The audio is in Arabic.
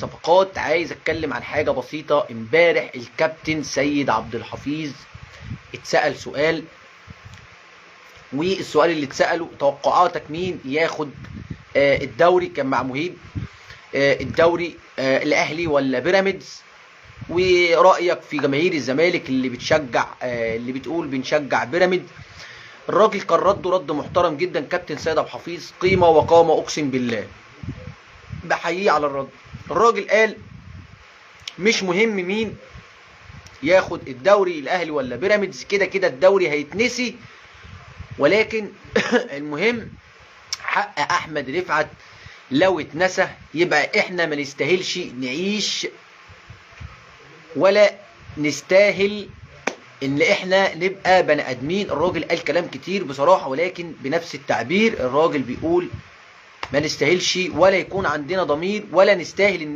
الصفقات عايز اتكلم عن حاجه بسيطه. امبارح الكابتن سيد عبد الحفيظ اتسأل سؤال، والسؤال اللي اتسأله توقعاتك مين ياخد الدوري؟ كان مع مهيب. الدوري الاهلي ولا بيراميدز؟ ورأيك في جماهير الزمالك اللي بتشجع اللي بتقول بنشجع بيراميدز. الراجل كان رد محترم جدا. كابتن سيد عبد الحفيظ قيمه وقامه اقسم بالله، بحييه على الرد. الراجل قال مش مهم مين ياخد الدوري الاهلي ولا بيراميدز، كده كده الدوري هيتنسي، ولكن المهم حق احمد رفعت لو اتنسى يبقى احنا ما نستاهلش نعيش ولا نستاهل ان احنا نبقى بني ادمين. الراجل قال كلام كتير بصراحه، ولكن بنفس التعبير الراجل بيقول ما نستاهلش ولا يكون عندنا ضمير ولا نستاهل ان